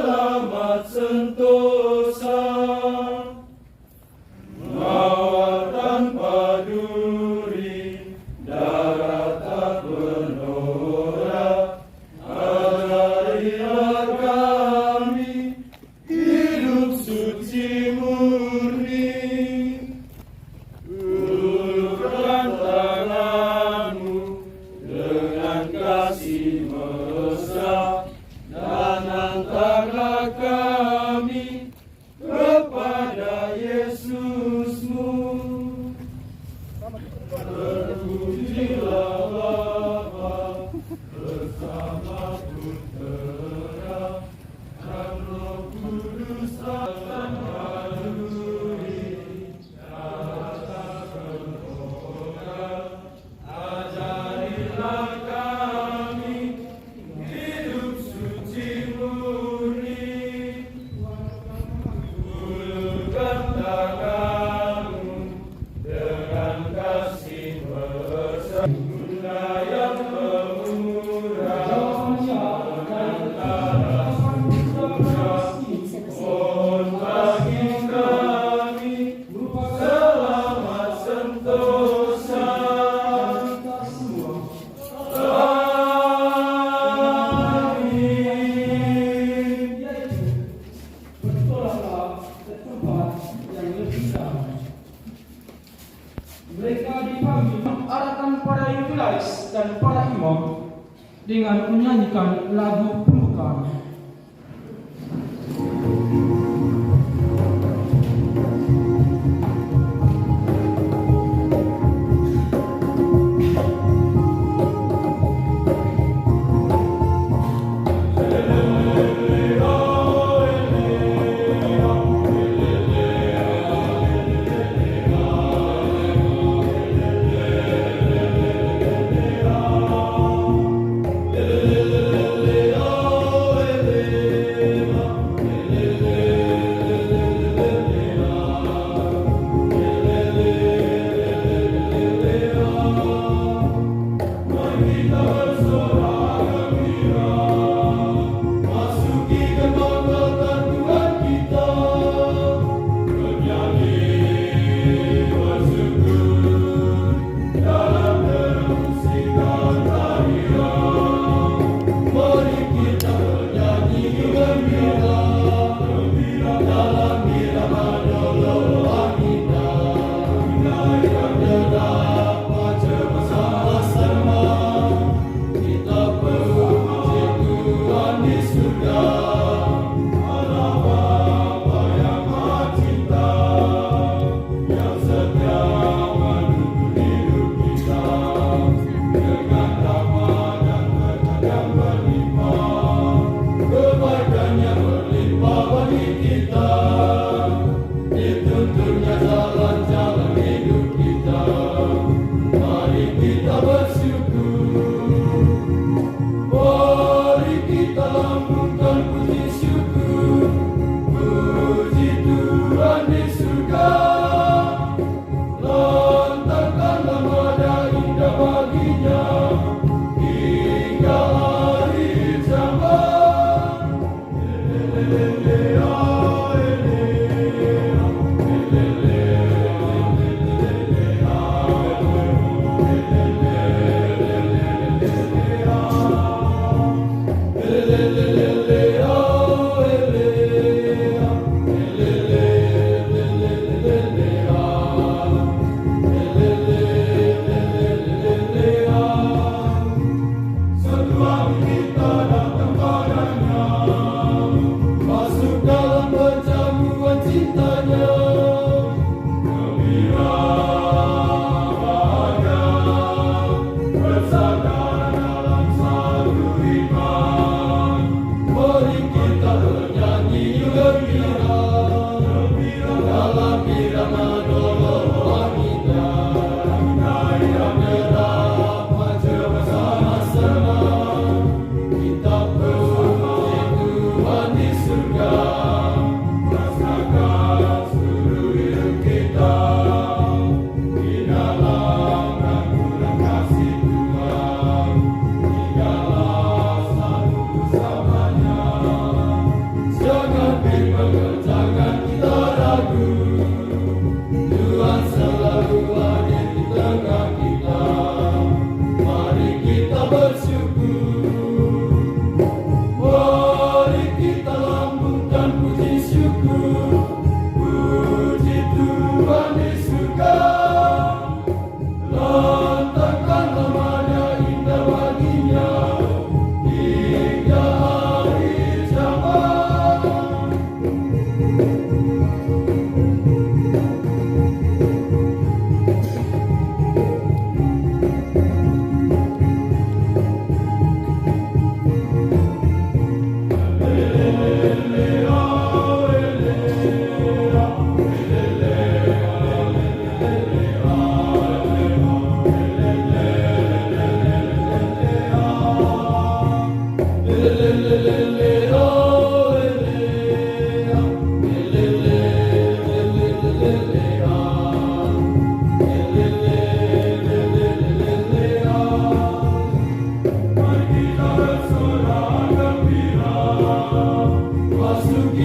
selamat sentosa, mawar tanpa duri, darat tak bernorak, ajarilah kami hidup suci murni. Ulurkan tanganmu dengan kasih mesra, dan antarlah kami kepada Yesusmu. Terpujilah Bapa bersama Putera dan Roh Kudus akan maduri, rasa bermoga, ajarilah kami hidup suci murni. Ulurkan tanganmu dengan kasih mesra, Bunda yang pemurah, antara surga, mohon bagi kami selamat sentosa. Amin. Bertolaklah ke tempat yang lebih damai. Mereka dipanggil mengarahkan para Yudais dan para imam dengan menyanyikan lagu pembukaan.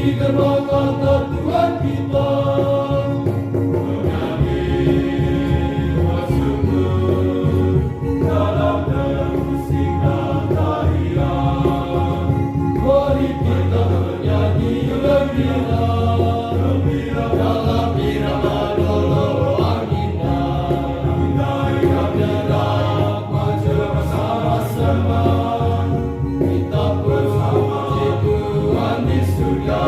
di gerbang kata Tuhan kita. Menyanyi bersyukur dalam musik dan tarian. Mari kita bernyanyi gembira dalam irama dolo indah. Kita bergerak maju bersama-sama. Kita bersama Tuhan di surga.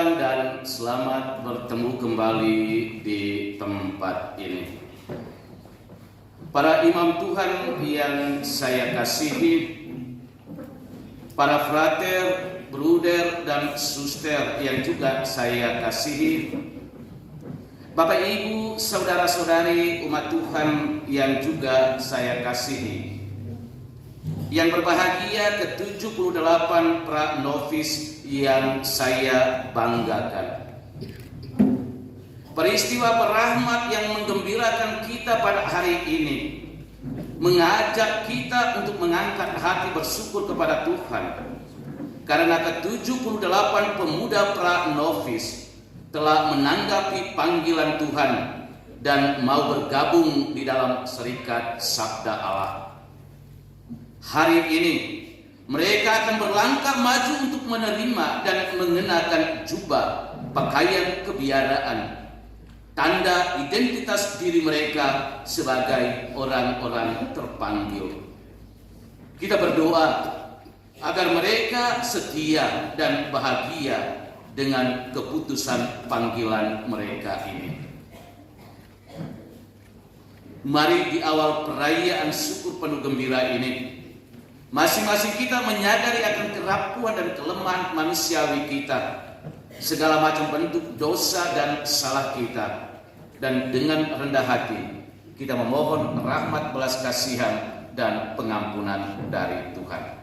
Tuhan dan selamat bertemu kembali di tempat ini. Para imam Tuhan yang saya kasihi, para frater, bruder, dan suster yang juga saya kasihi, Bapak Ibu, saudara-saudari umat Tuhan yang juga saya kasihi, yang berbahagia ke-78 pra novis yang saya banggakan. Peristiwa berahmat yang menggembirakan kita pada hari ini mengajak kita untuk mengangkat hati bersyukur kepada Tuhan, karena ke-78 pemuda pra novis telah menanggapi panggilan Tuhan dan mau bergabung di dalam serikat Sabda Allah. Hari ini mereka akan berlangkah maju untuk menerima dan mengenakan jubah, pakaian kebiaraan, tanda identitas diri mereka sebagai orang-orang terpanggil. Kita berdoa agar mereka setia dan bahagia dengan keputusan panggilan mereka ini. Mari di awal perayaan syukur penuh gembira ini, masing-masing kita menyadari akan kerapuhan dan kelemahan manusiawi kita, segala macam bentuk dosa dan salah kita, dan dengan rendah hati kita memohon rahmat belas kasihan dan pengampunan dari Tuhan.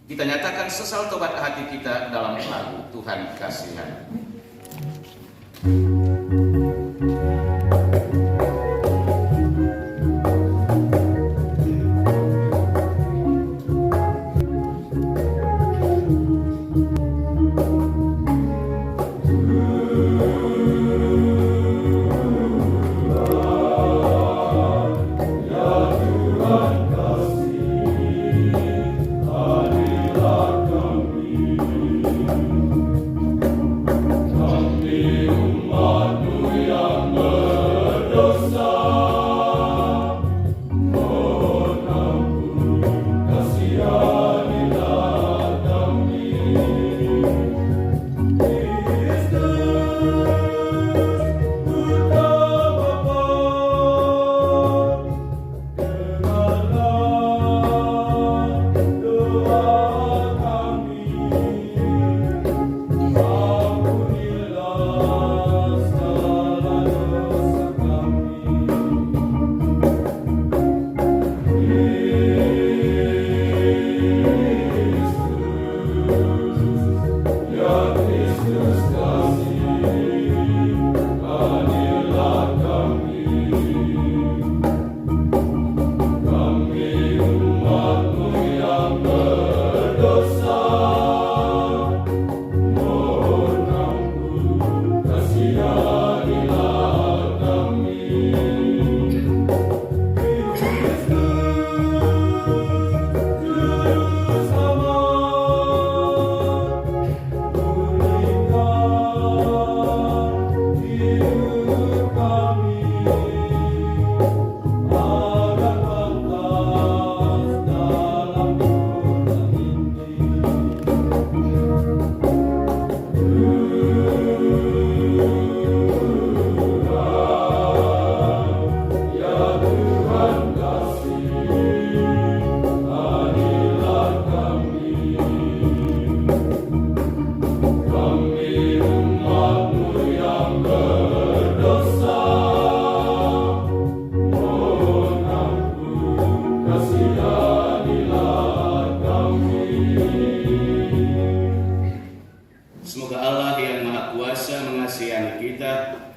Kita nyatakan sesal tobat hati kita dalam lagu Tuhan Kasihan.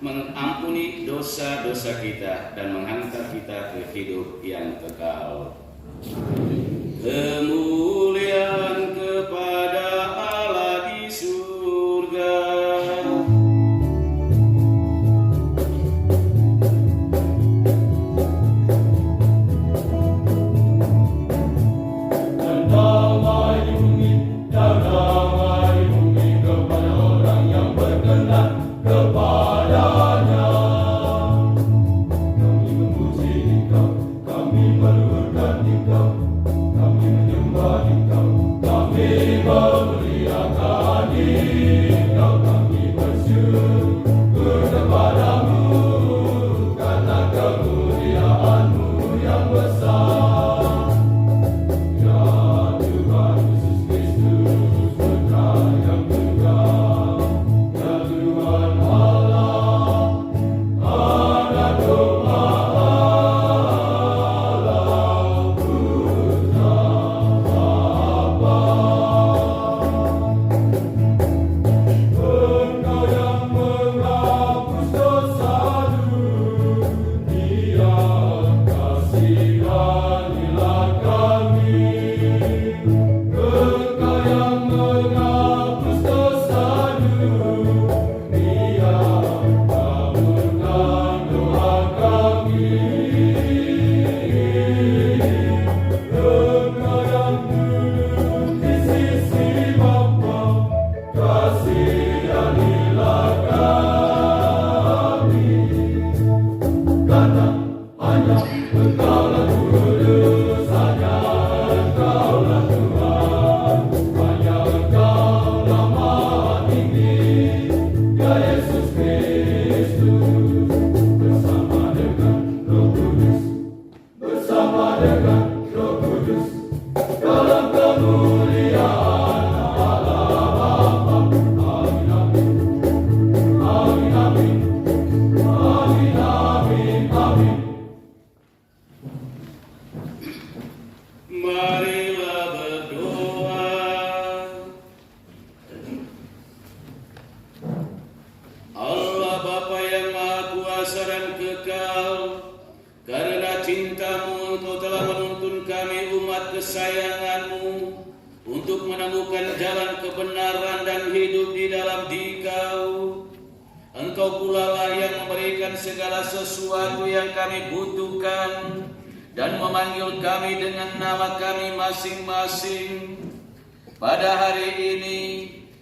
mengampuni dosa-dosa kita dan menghantar kita ke hidup yang kekal. Kemuliaan kepada Allah di surga. Dan damai di bumi, dan damai di bumi kepada orang yang berkenan kepadanya. Kami memuji Engkau, kami meluhurkan Engkau, kami menyembah Engkau. menemukan jalan kebenaran dan hidup di dalam Dikau. Engkau pula lah yang memberikan segala sesuatu yang kami butuhkan dan memanggil kami dengan nama kami masing-masing. Pada hari ini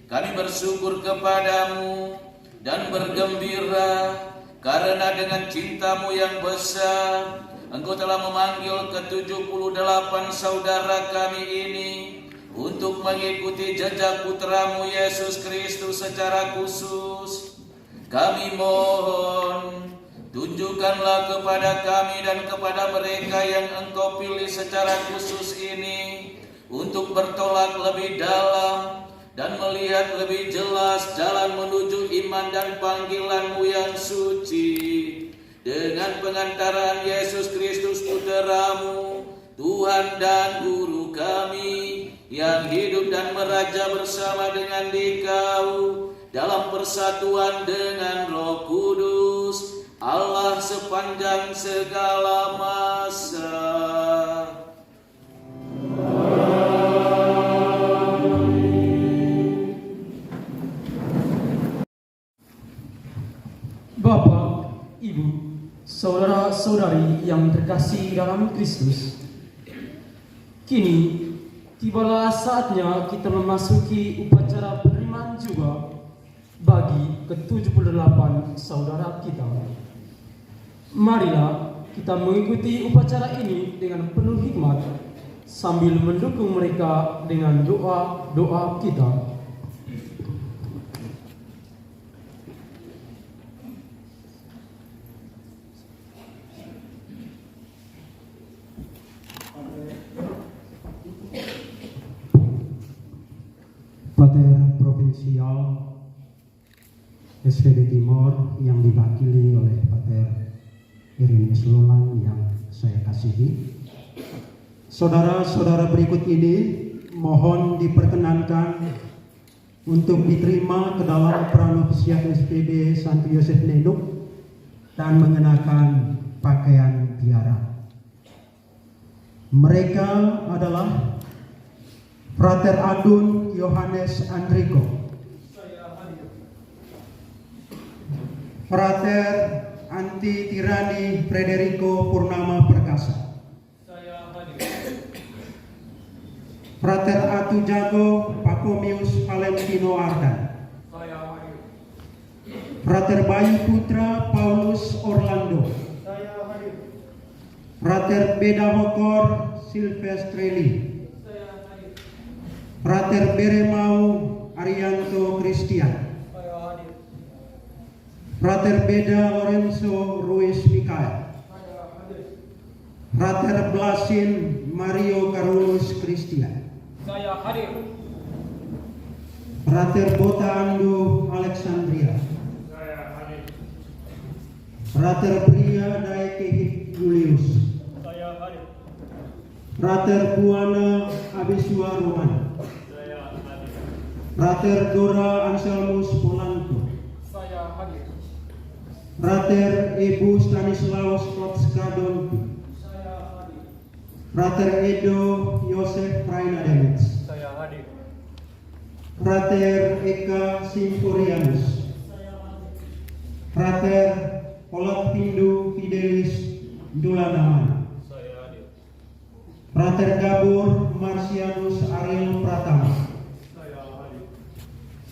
kami bersyukur kepadamu dan bergembira karena dengan cintamu yang besar Engkau telah memanggil ke-78 saudara kami ini untuk mengikuti jejak putramu Yesus Kristus secara khusus. Kami mohon, tunjukkanlah kepada kami dan kepada mereka yang Engkau pilih secara khusus ini untuk bertolak lebih dalam dan melihat lebih jelas jalan menuju iman dan panggilan-Mu yang suci. Dengan pengantaran Yesus Kristus Putra-Mu, Tuhan dan Guru kami, yang hidup dan meraja bersama dengan Dikau dalam persatuan dengan Roh Kudus, Allah sepanjang segala masa. Bapak, Ibu, saudara-saudari yang terkasih dalam Kristus, kini tibalah saatnya kita memasuki upacara penerimaan juga bagi ke-78 saudara kita. Marilah kita mengikuti upacara ini dengan penuh hikmat sambil mendukung mereka dengan doa-doa kita. Pater Provinsial SPD Timor yang diwakili oleh Pater Irinus Lolang yang saya kasihi. Saudara-saudara berikut ini mohon diperkenankan untuk diterima ke dalam pranovisiat SPD Santo Yosef Nenuk dan mengenakan pakaian biara. Mereka adalah Frater Adun Yohanes Andriko, Frater Anti Tirani Frederico Purnama Perkasa, Frater Atu Jago Pacomius Valentino Ardan, Frater Bayu Putra Paulus Orlando, Frater Beda Hokor Silvestrelli, Frater Beremau Arianto Christian, Frater Beda Lorenzo Ruiz Mikael, Frater Blasin Mario Carolus Christian, Frater Bota Ando Alexandria, Frater Bria Daeke Julius, Frater Buana Abisua Roman, Frater Dora Anselmus Polanco, Frater Ibu Stanislaus Klotskadon, Frater Edo Yosef Prainademets, Frater Eka Simpurianus, Frater Olat Pindu Fidelis Dulanaman, Frater Gabor Marsianus Ariel Pratama,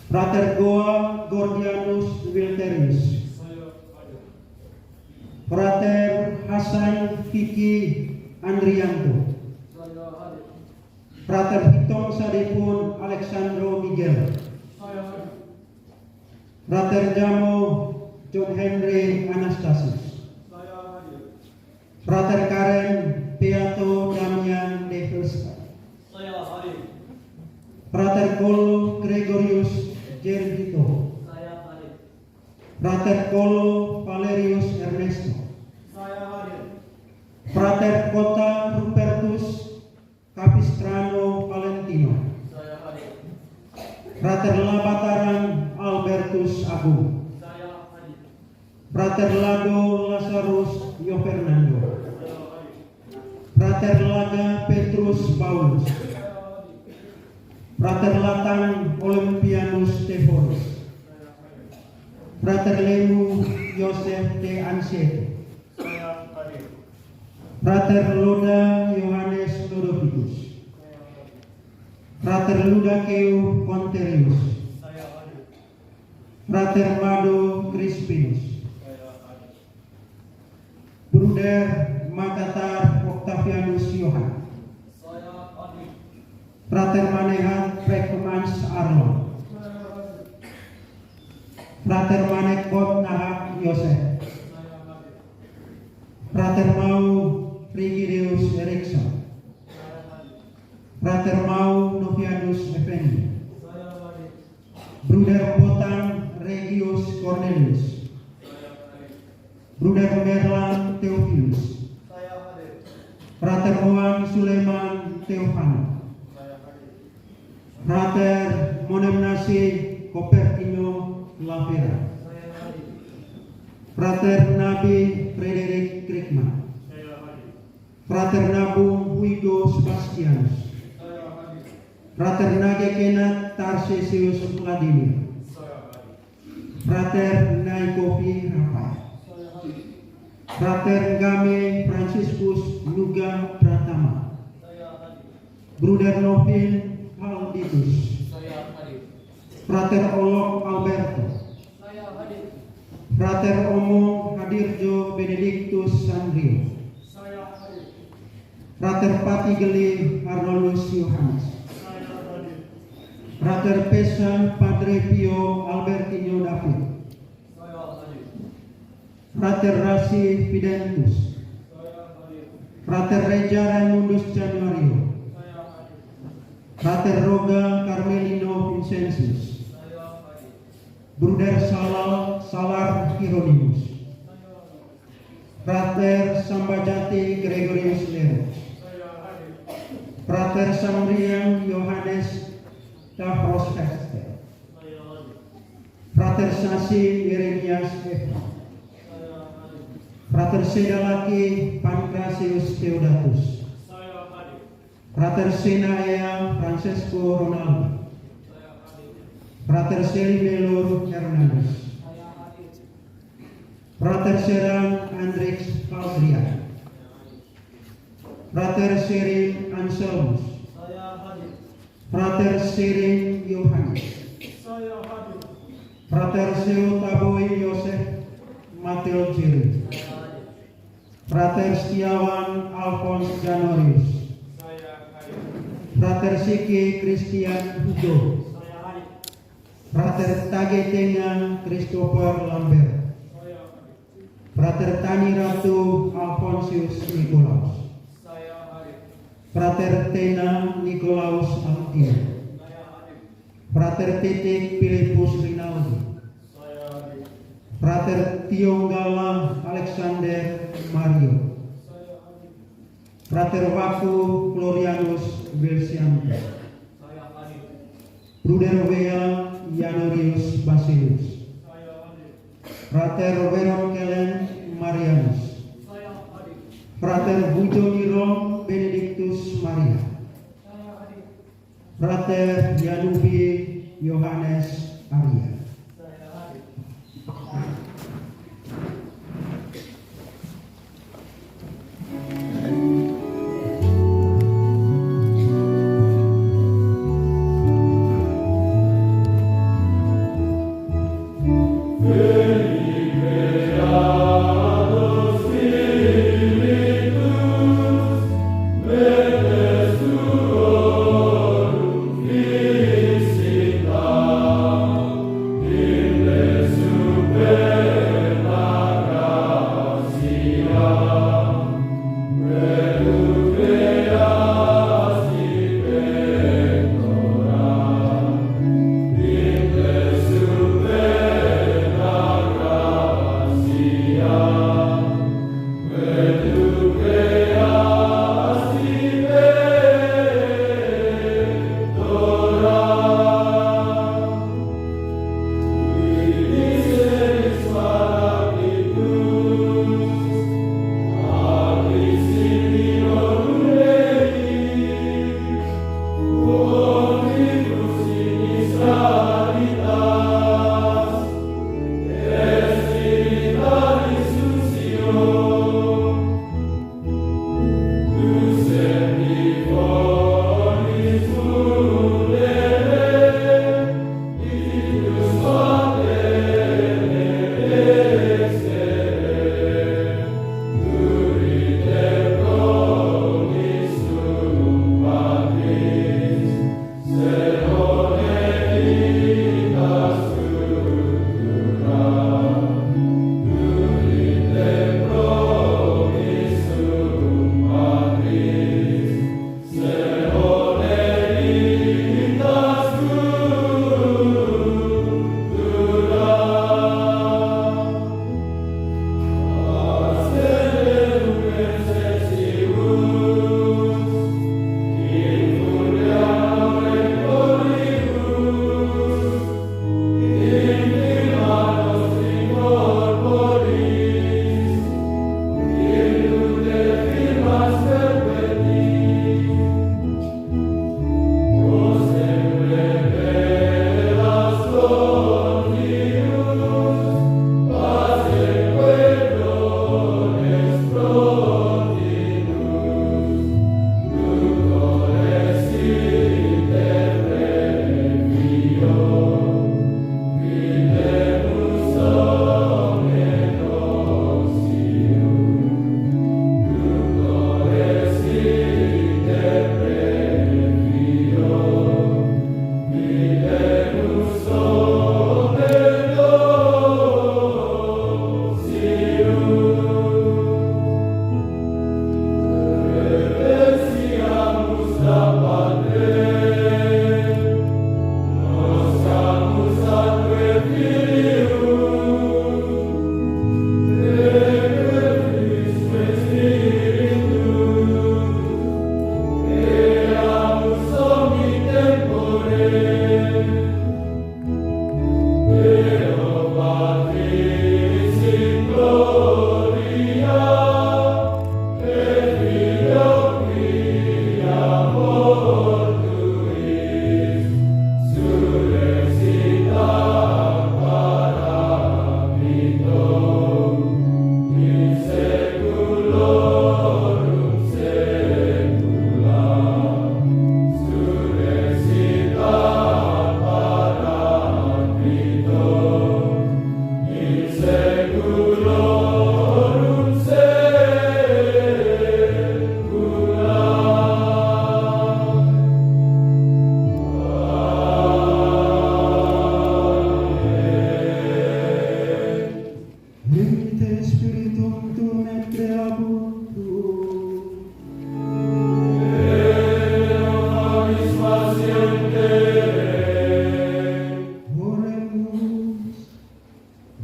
Frater Goa Gordianus Wilterius, Frater Hasan Kiki Andrianto, Frater Hitom Sadipun Alexandro Miguel, Frater Jamo John Henry Anastasius, Frater Karen Beato Damian Develska, Frater Kolo Gregorius Gergito, Frater Kolo Valerius Ernesto, Frater Kota Rupertus Capistrano Valentino, Frater Labataran Albertus Agung, Frater Lado Lazarus Yo Fernando, Frater Laga Petrus Paulus, Frater Latang Olympianus Teforus, Frater Lemu Yosef de Anset, Frater Loda Yohanes Lodovicus, Frater Ludakeu Conterius, Frater Mado Crispinus, Bruder Makatar Octavianus Johan, Frater Manehat Prekemans Arlon, Frater Manek Bot Nahak Yosef, Frater Mau Frigidius Erikson, Frater Mau Novianus Effendi, Bruder Botan Regius Cornelius, Bruder Merlan Theophilus, Frater Juan Suleman Theophano, Frater Monemnasi Copertino Lavera, Frater Nabi Frederick Kriegman, Frater Nabung Hugo Sebastianus, Frater Nagekenat Tarsesius Vladimir, Frater Naikovi Rafael, Frater Game Franciscus Nuga Pratama, Bruder Novin Alditus, Frater Olok Alberto, Frater Omo Hadirjo Benedictus Sandrio, Frater Patigeli Arnoldus Yohanes, Frater Pesa Padre Pio Albertino David, Frater Rasi Fidentus, Frater Reja Raimundus Januario, Frater Roga Carmelino Vincensius, Bruder Salar Hieronymus, Frater Sambajati Gregorius Lero, Frater Samrian Yohanes Tafros Hester, Frater Sasi Yeremias Eva, Frater Sedalaki Pancrasius Theodatus, Frater Senaea Francesco Ronaldo, Frater Selimelur Hernandez, Frater Serang Andrix Valdrian, Frater Serin Anselmus, Frater Serin Yohanes, Frater Seu Taboy Yosef Mateo Jiri, Frater Setiawan Alphonse Janorius, Frater Siki Christian Hugo, Frater Tagetenga Christopher Lambert, Frater Tani Ratu Alfonsius Nikolaus, Frater Tena Nikolaus Altia, Frater Titik Filipus Rinaldi, Frater Tionggala Alexander Mario, Frater Waku Glorianus Belsiante, Bruder Wea Janorius Basilius, Frater Veron Kellen Marianus, Frater Bujoniro Benedictus Maria, Frater Janubi Yohanes Arya.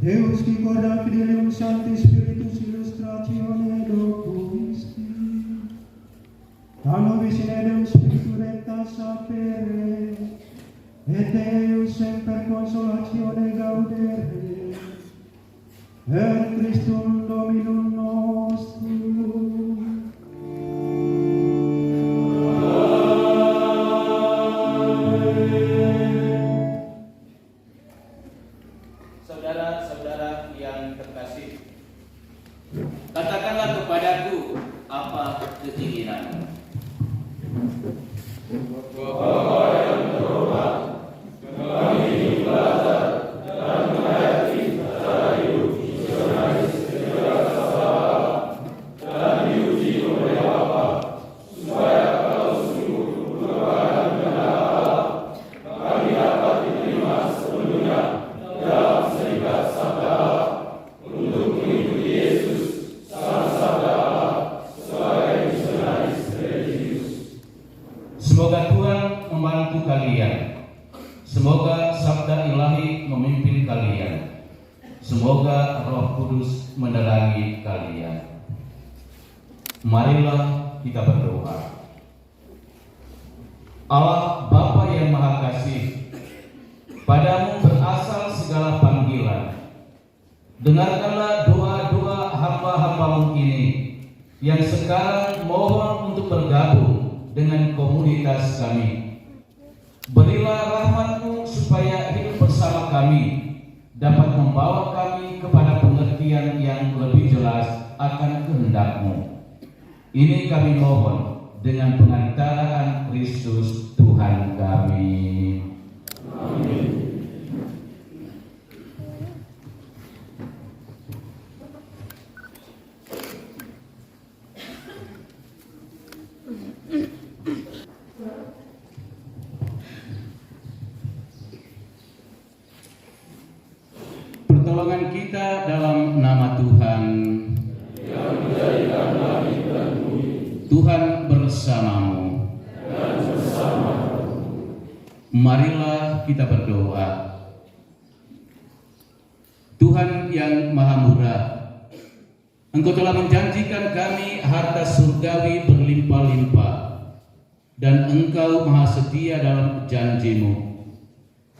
Deus qui corda fidelium sancti spiritus illustratione docuisti. A nobis in edem spiritu recta sapere, et Deus semper consolatione gaudere, per Christum Dominum nostrum. Saudara-saudara yang terkasih, katakanlah kepadaku apa keinginanmu. Semoga Tuhan membantu kalian. Semoga sabda ilahi memimpin kalian. Semoga Roh Kudus menerangi kalian. Marilah kita berdoa. Allah Bapa yang Maha Kasih, padamu berasal segala panggilan. Dengarkanlah doa-doa hamba-hambamu ini yang sekarang mohon untuk bergabung dengan komunitas kami. Berilah rahmat-Mu supaya hidup bersama kami dapat membawa kami kepada pengertian yang lebih jelas akan kehendak-Mu. Ini kami mohon dengan pengantaraan Kristus Tuhan kami. Amin. Pertolongan kita dalam nama Tuhan. Yang menjadikan langit dan bumi Tuhan bersamamu. dan bersamamu. Marilah kita berdoa. Tuhan yang Maha Murah, Engkau telah menjanjikan kami harta surgawi berlimpah-limpah, dan Engkau Maha Setia dalam janji-Mu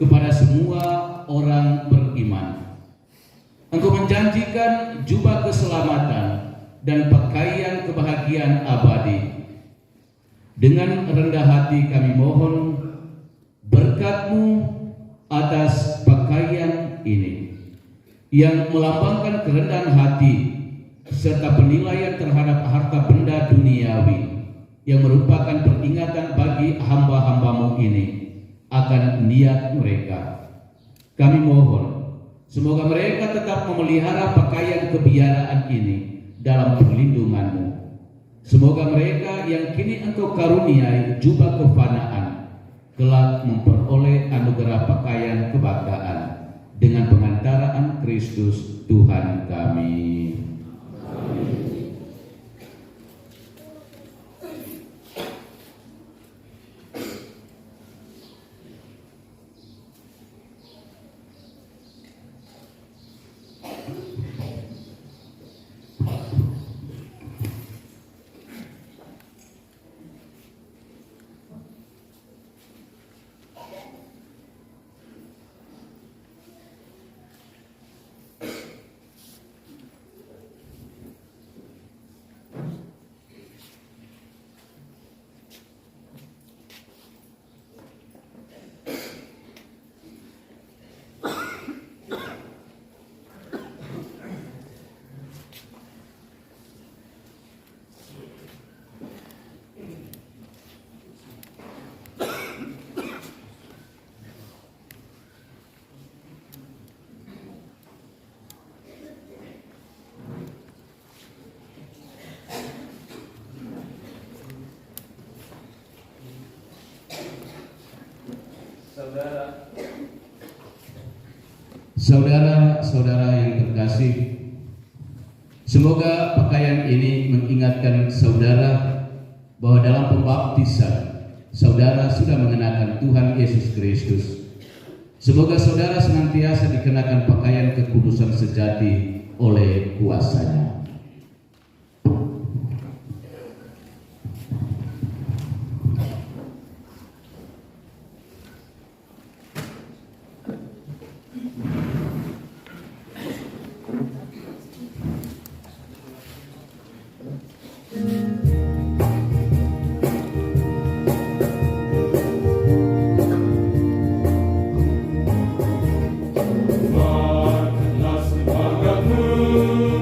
kepada semua orang beriman. Engkau menjanjikan jubah keselamatan dan pakaian kebahagiaan abadi. Dengan rendah hati kami mohon berkat-Mu atas pakaian ini yang melambangkan kerendahan hati serta penilaian terhadap harta benda duniawi yang merupakan peringatan bagi hamba-hamba-Mu ini akan niat mereka. Kami mohon semoga mereka tetap memelihara pakaian kebiayaan ini dalam perlindungan-Mu. Semoga mereka yang kini Engkau karuniai jubah kefanaan kelak memperoleh anugerah pakaian kebanggaan dengan pengantaraan Kristus Tuhan kami. Amin. Saudara-saudara yang terkasih, semoga pakaian ini mengingatkan saudara bahwa dalam pembaptisan saudara sudah mengenakan Tuhan Yesus Kristus. Semoga saudara senantiasa dikenakan pakaian kekudusan sejati oleh kuasa-Nya. Semangatmu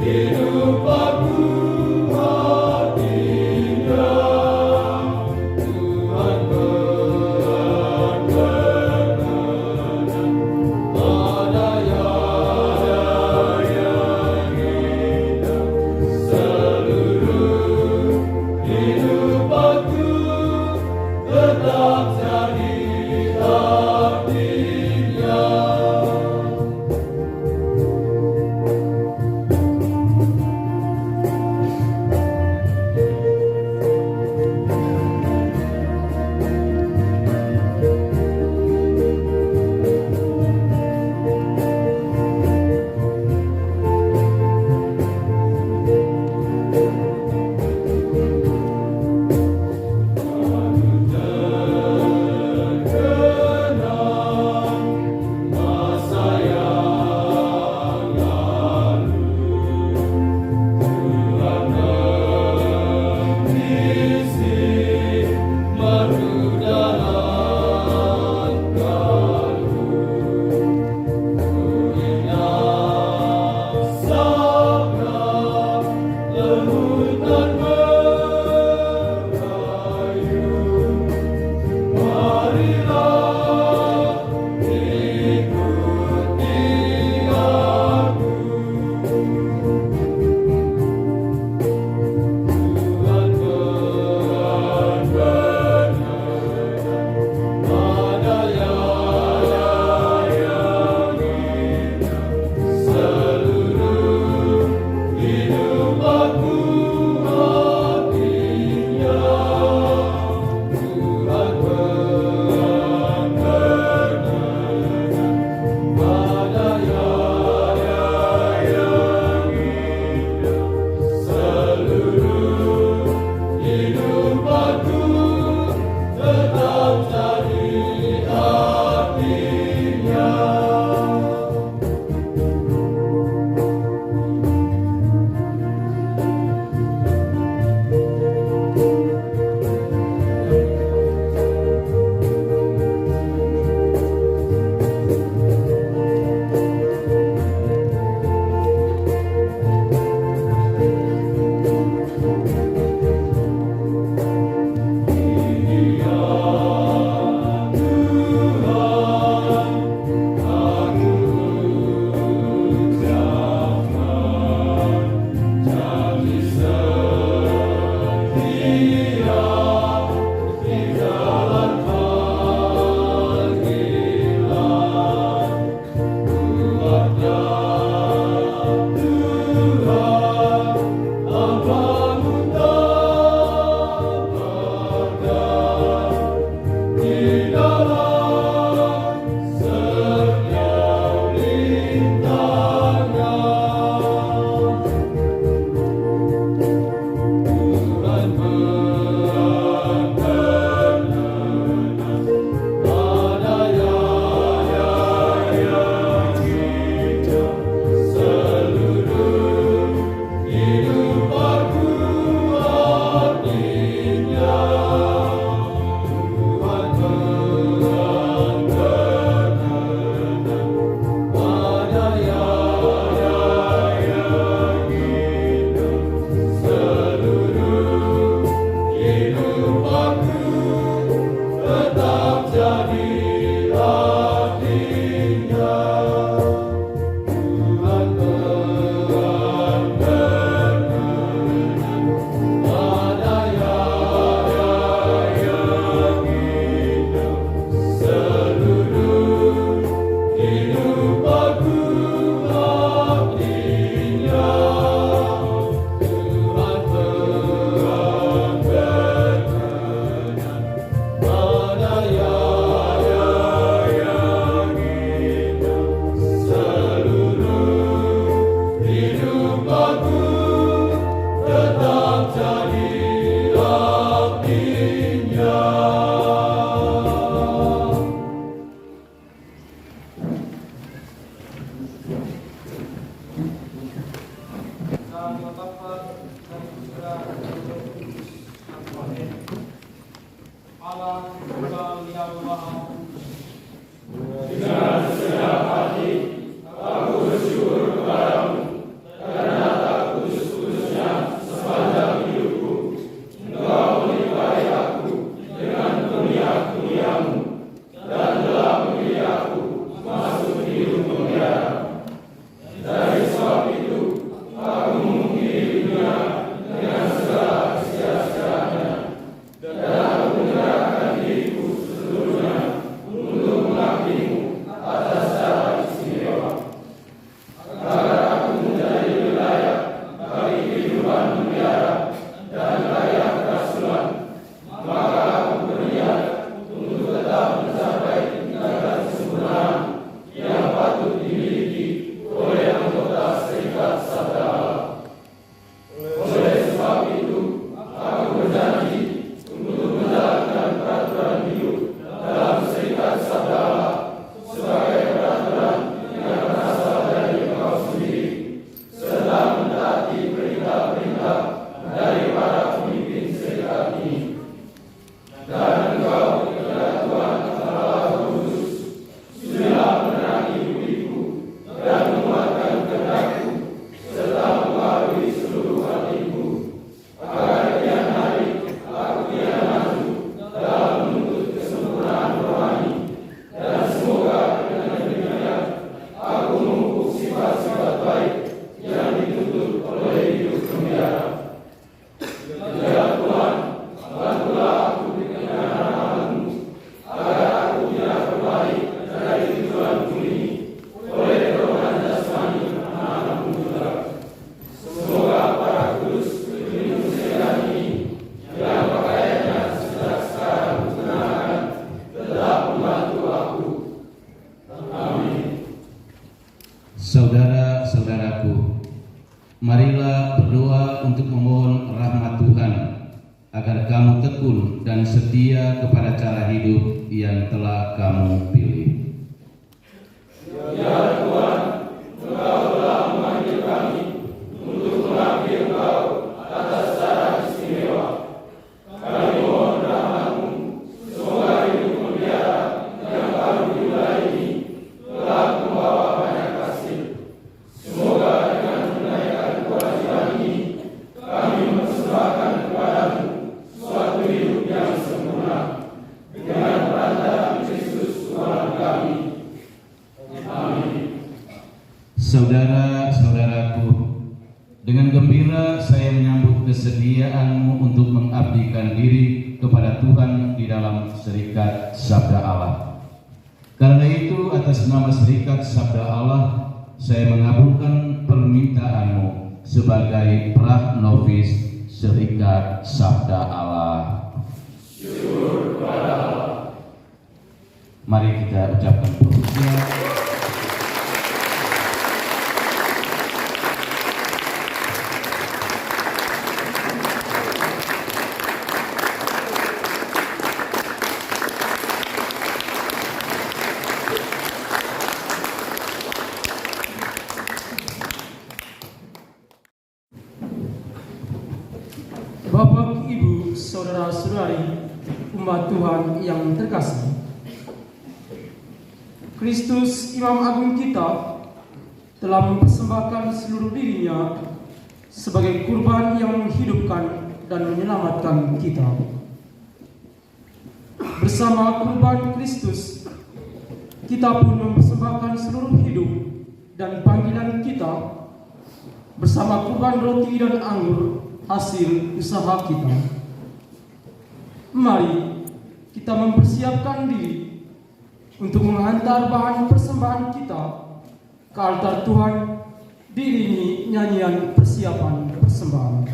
Hidup aku Allah Tunggal yang Maha Dengan segenap hati, aku bersyukur kepadamu, karena tak putus-putusnya sepanjang hidupku, Engkau menikahi aku dengan kurnia-kurniamu, dan telah memilih aku masuk hidup mutiara. Dari sebab itu, aku mengungguli dunia dengan segala kesia-siaannya, dan aku menyerahkan diriku seluruhnya untuk mengabdimu atas cara istimewa. Agar aku menjadi layak bagi kehidupan mutiara dan layak kerasulan, maka aku berniat untuk tetap mencapai tingkatan kesempurnaan yang patut dimiliki oleh anggota Serikat Sabda Allah. Oleh sebab itu, aku berjanji untuk menjalankan peraturan hidup dalam Serikat Sabda Allah sebagai peraturan yang berasal dari Engkau sendiri, serta mentaati perintah-perintah dari para pemimpin serikat ini. Dan Engkau, ya Tuhan Allah Kudus, sudah menerangi hidupku dan menguatkan kehendakku, serta mempengaruhi seluruh hatiku, agar kian hari aku kian maju dalam menuntut kesempurnaan rohani, dan semoga dengan demikian aku memupuk sifat-sifat baik yang dituntut oleh hidup mutiara. Ya Tuhan, bantulah aku dengan rahmat-Mu, agar aku tidak berbalik dari tujuanku ini oleh dorongan jasmani anak-anak-Mu juga. Semoga para kudus pelindung serikat ini yang pakaiannya sudah sekarang dikenakan tetap membantu aku. Amin. Saudara-saudaraku, marilah berdoa untuk memohon rahmat Tuhan agar kamu tekun dan setia kepada cara hidup yang telah kamu pilih. Ya Tuhan, Engkau telah memanggil kami untuk mengabdi Engkau atas cara istimewa. Kami mohon rahmat-Mu, semoga hidup mutiara yang baru dimulai ini telah membawa banyak hasil. Semoga dengan menunaikan kewajiban ini, kami mempersembahkan kepadamu suatu hidup yang sempurna dengan perantara Kristus Tuhan kami. Amin. Saudara-saudaraku, dengan gembira saya menyambut kesediaanmu untuk mengabdikan diri kepada Tuhan di dalam Serikat Sabda Allah. Karena itu, atas nama Serikat Sabda Allah, saya mengabulkan permintaanmu sebagai pra-novis Serikat Sabda Allah. Syukur kepada Allah. Mari kita ucapkan pujian. Bapak, Ibu, Saudara-saudari, umat Tuhan yang terkasih, Kristus Imam Agung kita telah mempersembahkan seluruh dirinya sebagai kurban yang menghidupkan dan menyelamatkan kita. Bersama kurban Kristus, kita pun mempersembahkan seluruh hidup dan panggilan kita bersama kurban roti dan anggur hasil usaha kita. Mari kita mempersiapkan diri untuk menghantar bahan persembahan kita ke altar Tuhan diiringi nyanyian persiapan persembahan.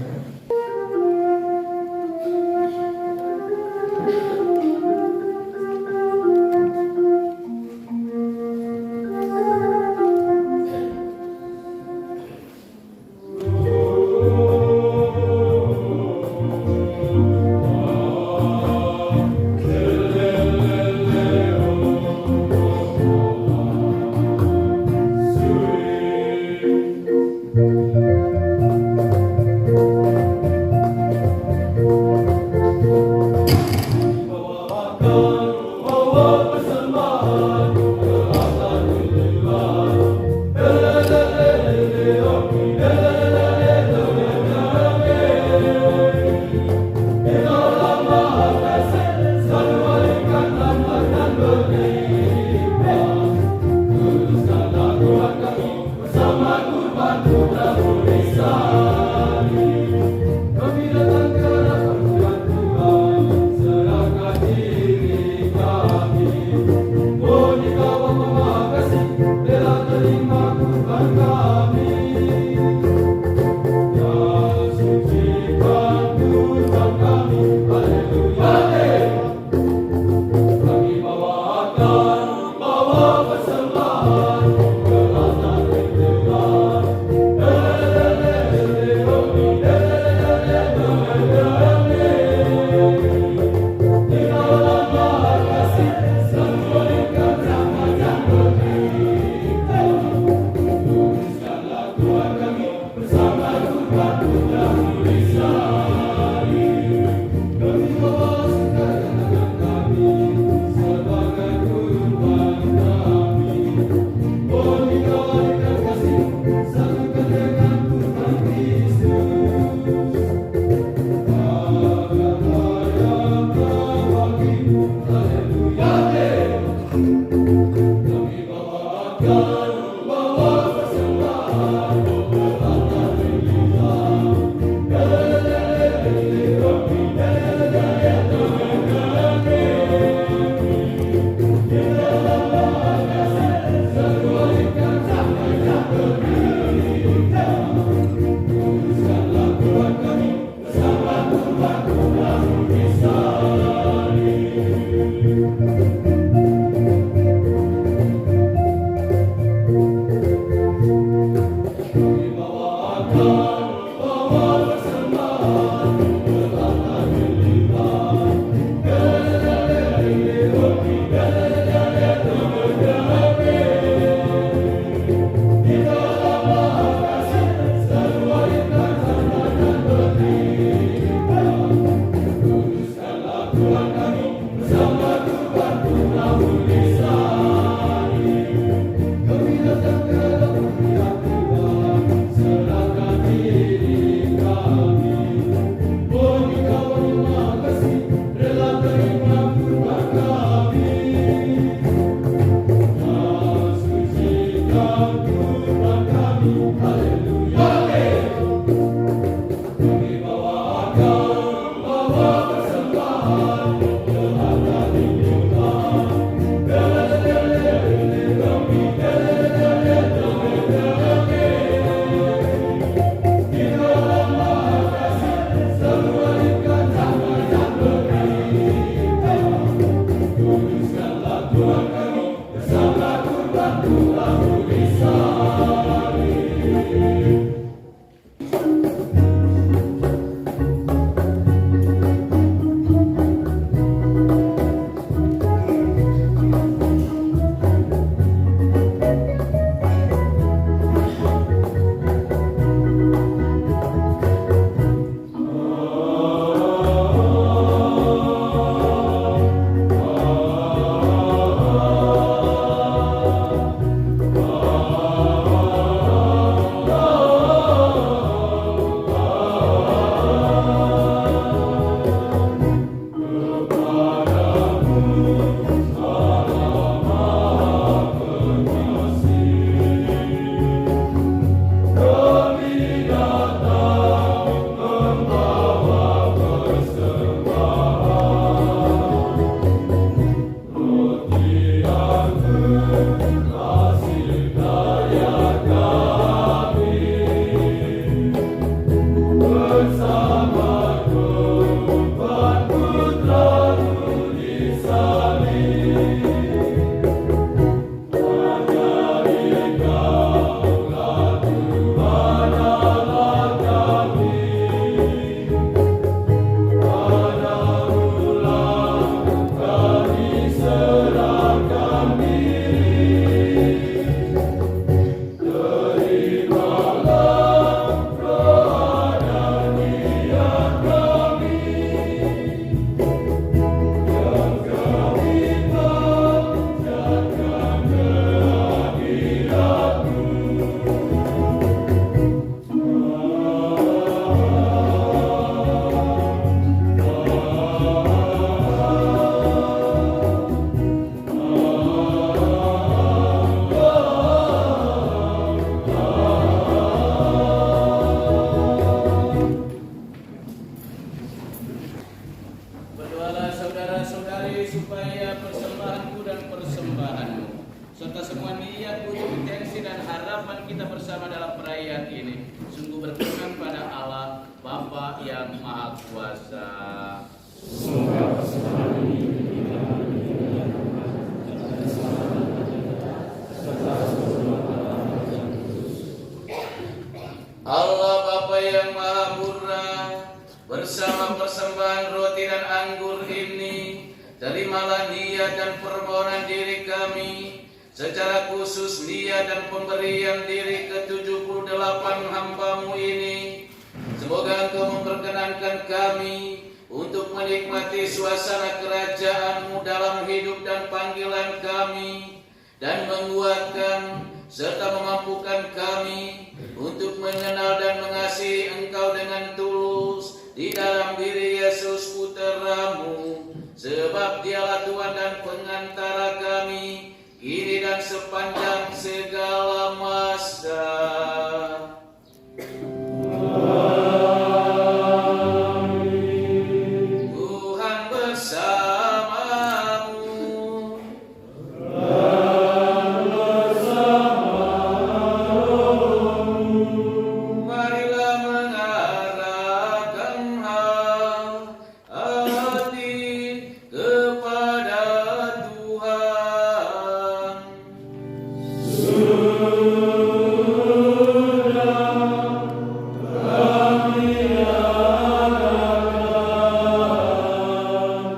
supaya persembahanku dan persembahanmu serta semua niat, butuh, intensi dan harapan kita bersama dalam perayaan ini sungguh berkenan pada Allah Bapa yang Maha Kuasa. Semoga persembahan ini Allah Bapa yang Maha Murah, bersama persembahan roti dan anggur ini, terimalah niat dan permohonan diri kami, secara khusus niat dan pemberian diri ke-78 hamba-Mu ini. Semoga Engkau memperkenankan kami untuk menikmati suasana kerajaan-Mu dalam hidup dan panggilan kami, dan menguatkan serta memampukan kami untuk mengenal dan mengasihi Engkau dengan tulus di dalam diri Yesus Putra-Mu, sebab Dialah Tuhan dan pengantara kami kini dan sepanjang segala masa. Tuhan bersamamu. Marilah mengarahkan hati kepada Tuhan.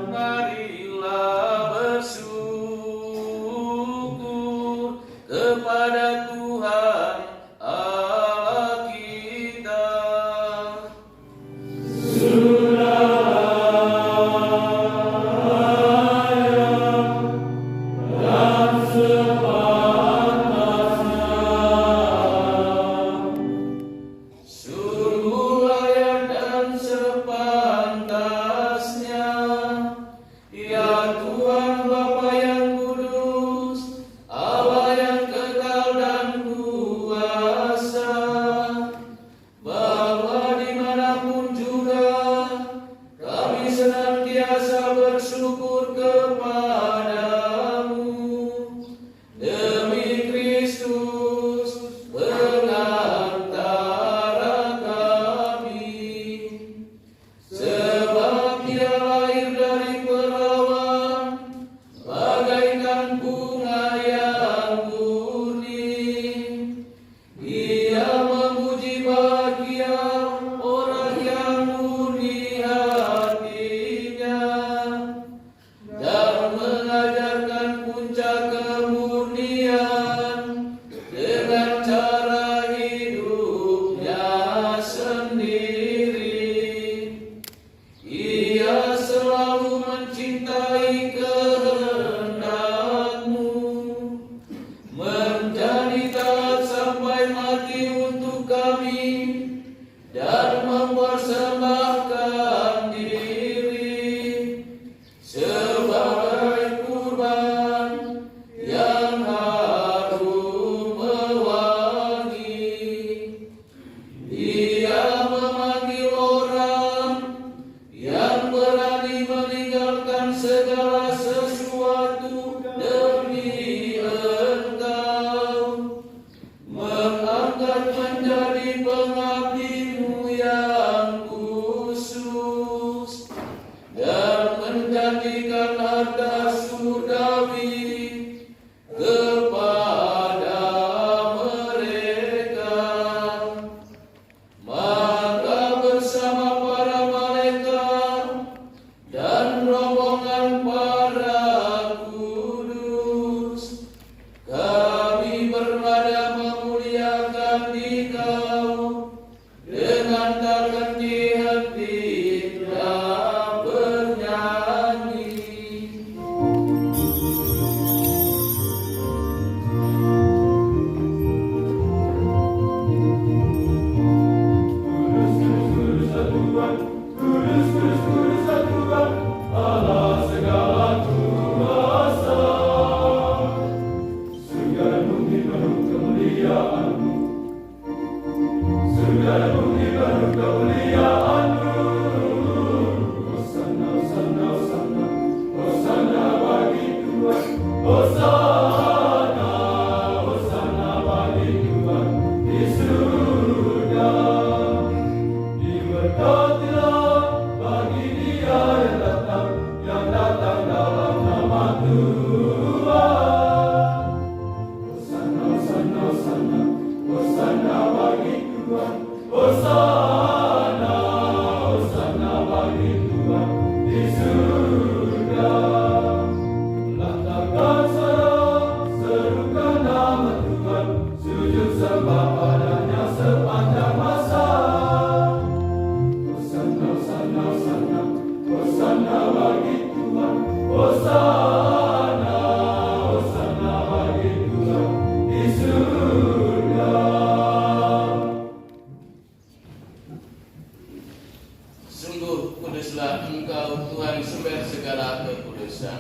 Marilah bersyukur kepada Tuhan Allah kita. Sungguh layak dan sepantasnya, ya Tuhan Bapa yang kudus, Allah yang kekal dan kuasa, bahwa dimanapun juga kami senantiasa bersyukur kepadamu demi Kristus pengantara kami, sebab Dia lahir dari perawan bagaikan bunga yang murni. Ia memuji bahagia orang yang murni hatinya dan mengajarkan puncak kemurnian dengan cara hidupnya sendiri. Ia bagi Tuhan di surga. Lantarkan sarang, serukan nama Tuhan, sujud sembah padanya sepanjang masa. Hosana, hosana, hosana, hosana bagi Tuhan, hosana, hosana bagi Tuhan di surga. Sungguh kuduslah Engkau Tuhan sumber segala kekudusan.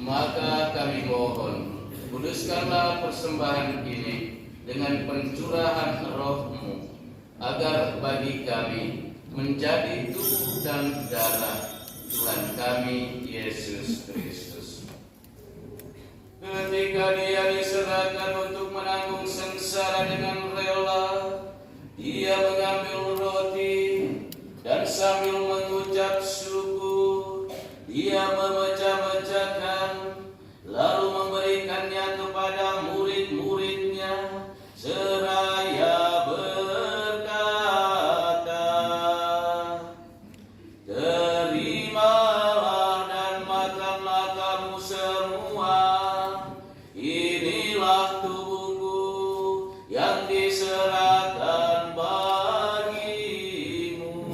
Maka kami mohon, kuduskanlah persembahan ini dengan pencurahan Roh-Mu, agar bagi kami menjadi tubuh dan darah Tuhan kami Yesus Kristus. Ketika Dia diserahkan untuk menanggung sengsara dengan rela, Dia mengambil roti dan sambil mengucap syukur, Dia memecah-mecahkan, lalu memberikannya kepada murid-muridnya, seraya berkata, "Terimalah dan makanlah kamu semua, inilah tubuhku yang diserahkan bagimu."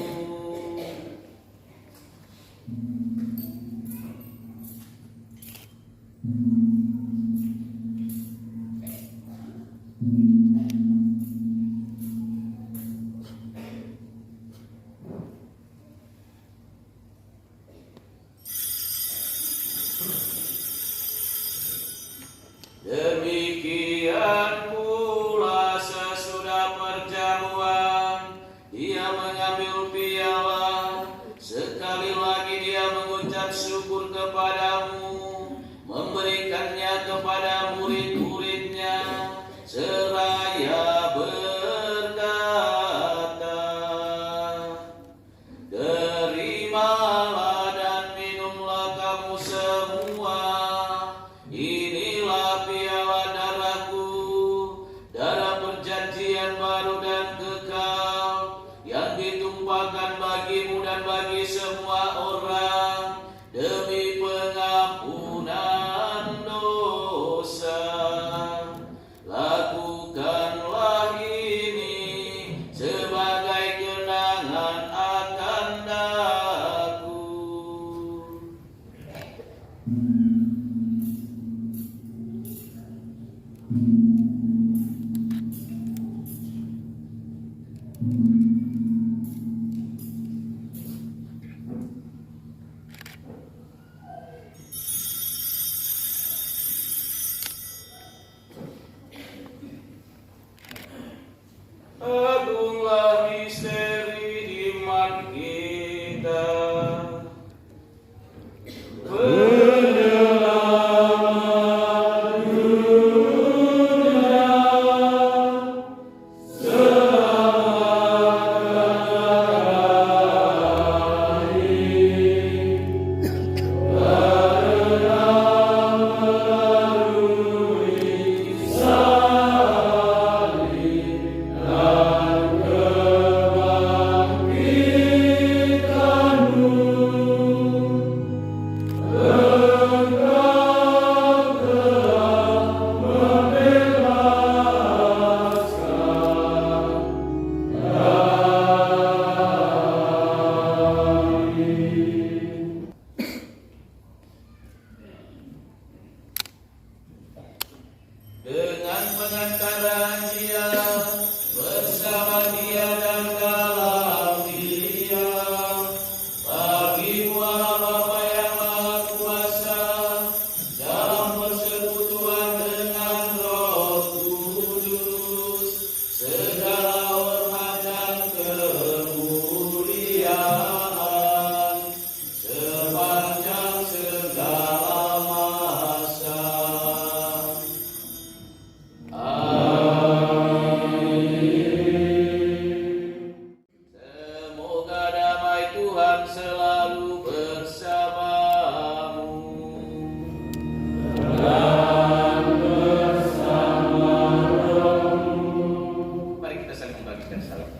Demikian pula sesudah perjamuan, Dia mengambil piala, sekali lagi Dia mengucap syukur kepadamu, memberikannya kepada murid-muridnya, seraya berkata, "Terimalah dan minumlah kamu semua, inilah piala darahku, darah perjanjian baru dan kekal, yang ditumpahkan bagimu dan bagi semua orang demi pengampunan dosa. Lakukanlah ini sebagai kenangan akan aku." Agunglah misteri iman kita. Penyelamat dunia, selamatkan ini, karena melalui salib dan kebangkitanmu, Engkau telah membebaskan kami. Dengan pengantaran Dia, bersama Dia dan dalam Dia, bagi Allah Bapa yang Maha Kuasa, dalam persekutuan dengan Roh Kudus, segala hormat dan kemuliaan sepanjang segala masa. Semoga damai Tuhan selalu bersamamu. Dan bersama rohmu. Mari kita saling membagikan salam.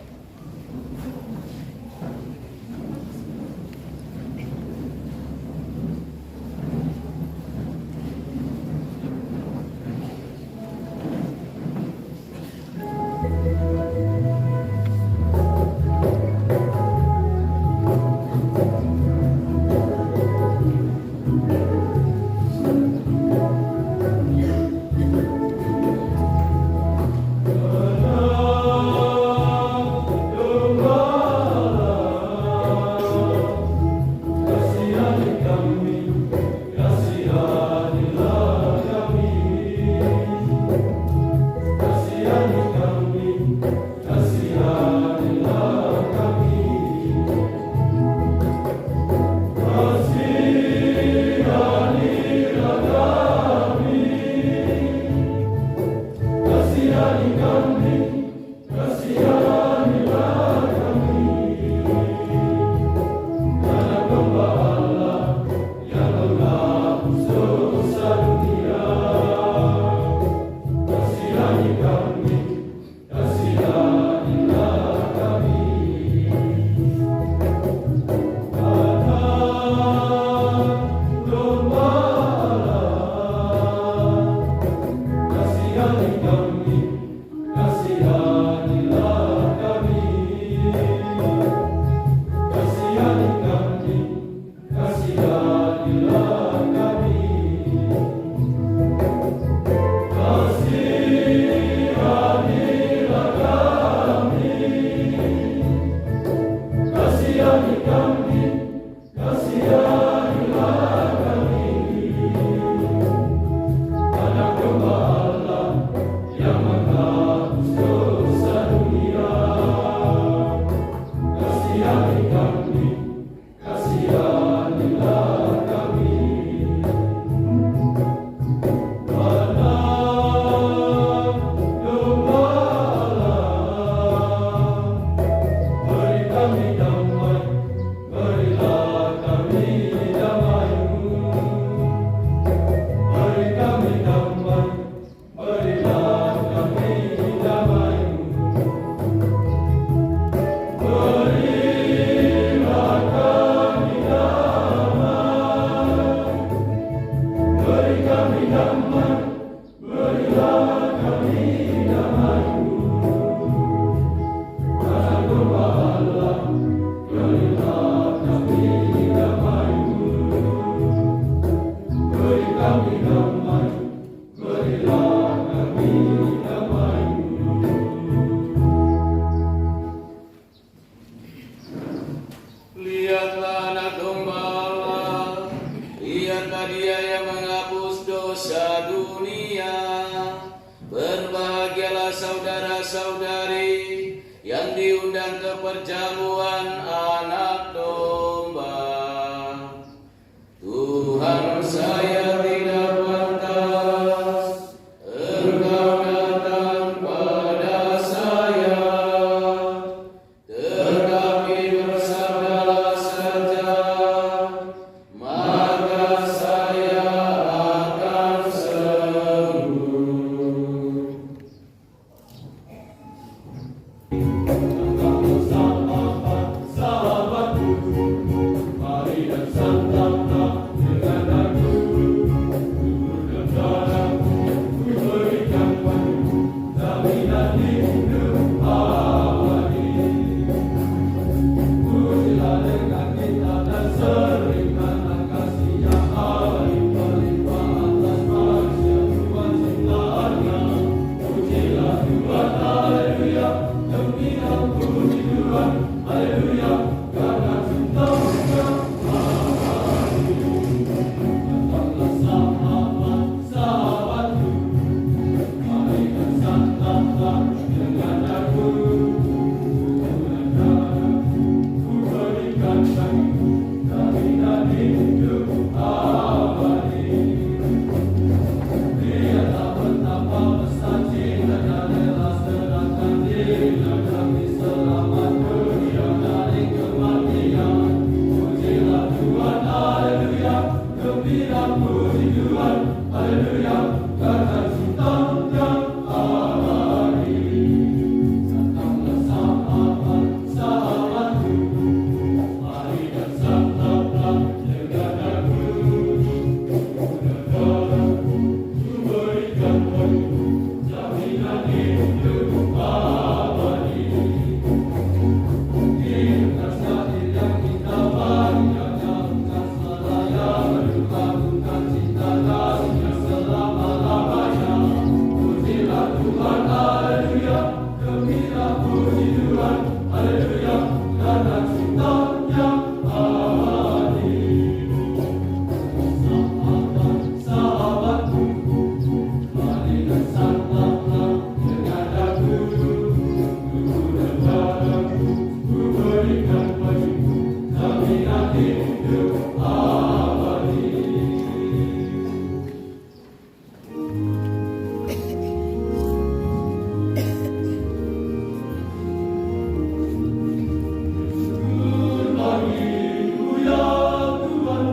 dosa dunia. Berbahagialah saudara-saudari yang diundang ke perjamuan anak domba. Tuhan, saya tidak pantas Engkau datang pada saya, tetapi bersabdalah saja, maka saya akan sembuh. Sahabatku, mari dan santaplah dengan aku. Turun darahku, ku berikan padamu jaminan hidup abadi. Pujilah dengan kita dan seringkanlah kasih yang berlimpah atas manusia Tuhan ciptaannya. Pujilah Tuhan, haleluya, gembira puji Tuhan, haleluya, karena cinta-Nya abadi. Datanglah sahabat-sahabatku, mari dan santaplah dengan aku. Ku berikan bagimu jaminan hidup abadi. Lihatlah betapa besar cintanya, rela serahkan dirinya demi selamat dunia dari kematian. Pujilah Tuhan, haleluya, gembira puji Tuhan, haleluya, karena cinta-Nya abadi. Datanglah sahabat-sahabatku, mari dan santaplah dengan aku. Ku berikan bagimu jaminan hidup abadi. Ingat sakit yang kita baginya, jauhkan selaya, melupakan cinta kasihnya selama-lamanya. Pujilah Tuhan, haleluya, gembira puji Tuhan, haleluya, karena cinta-Nya abadi. Sahabat-sahabatku, mari dan santaplah dengan aku. Turun darahku, ku berikan bagimu jaminan hidup abadi. Bagiku ya Tuhan,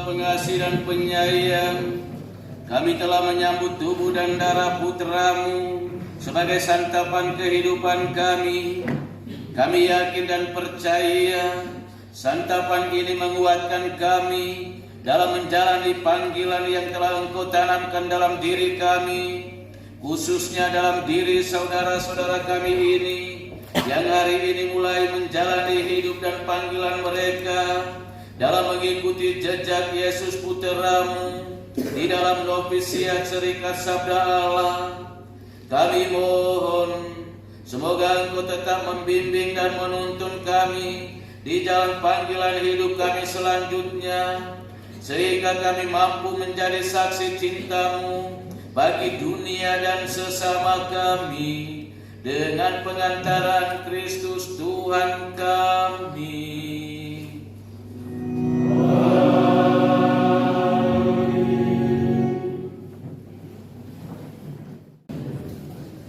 pengasih dan penyayang, kami telah menyambut tubuh dan darah Putra-Mu sebagai santapan kehidupan kami. Kami yakin dan percaya santapan ini menguatkan kami dalam menjalani panggilan yang telah Engkau tanamkan dalam diri kami, khususnya dalam diri saudara-saudara kami ini yang hari ini mulai menjalani hidup dan panggilan mereka dalam mengikuti jejak Yesus Putra-Mu di dalam novisiat Serikat Sabda Allah. Kami mohon semoga Engkau tetap membimbing dan menuntun kami di jalan panggilan hidup kami selanjutnya, sehingga kami mampu menjadi saksi cinta-Mu bagi dunia dan sesama kami dengan pengantaran Kristus Tuhan kami.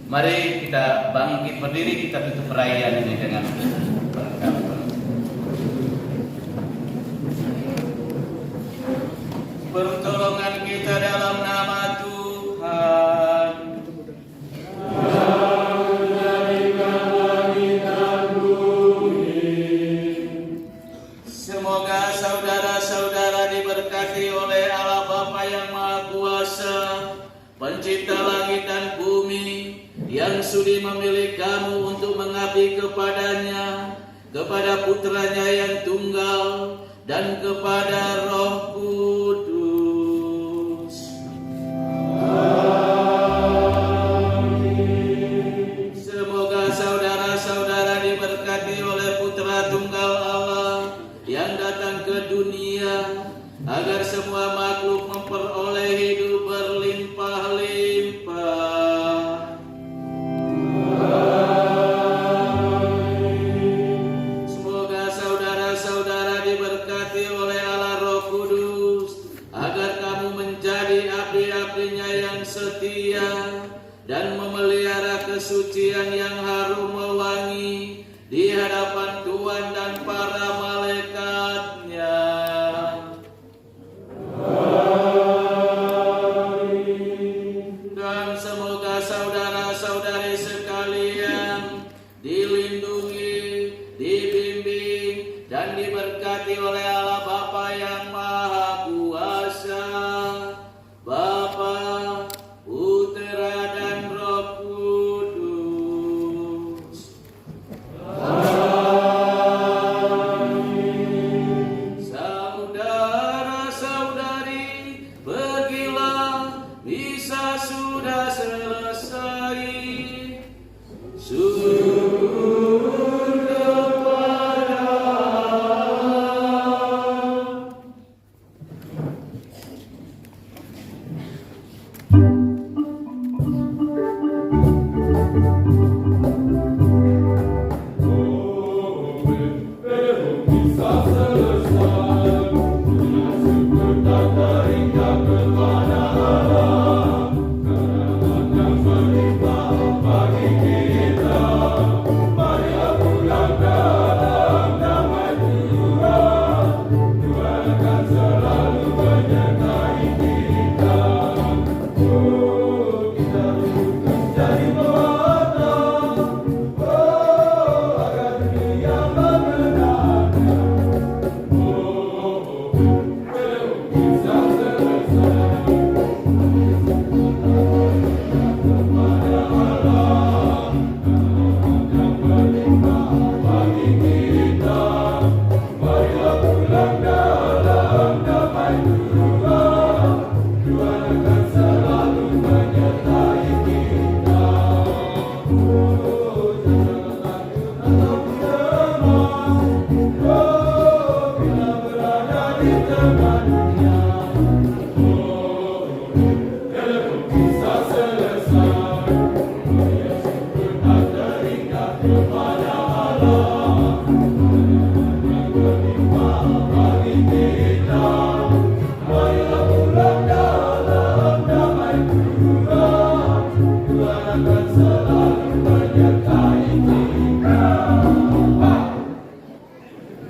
Mari kita bangkit berdiri, kita tutup perayaan ini dengan berkat. Pertolongan kita dalam nama Tuhan. Semoga saudara-saudara diberkati oleh Allah Bapa yang Maha Kuasa, Pencipta langit dan bumi, yang sudi memilih kamu untuk mengabdi kepadanya, kepada Putranya yang tunggal, dan kepada Roh Kudus. Amin. Semoga saudara-saudara diberkati oleh Putra Tunggal Allah yang datang ke dunia, agar semua makhluk memperoleh hidup berlimpah-limpah. Semoga saudara-saudara diberkati oleh Allah Roh Kudus, agar kamu menjadi abdi-abdinya yang setia dan memelihara kesucian yang harum mewangi di hadapan Tuhan dan para malaikatnya. Dan semoga saudara-saudari sekalian dilindungi, dibimbing, dan diberkati oleh Allah Bapa yang Maha Kuasa, Bapa, Putra, dan Roh Kudus. Amin. Saudara-saudari, pergilah, misa sudah selesai. Syukur kepada Allah. Pero quizás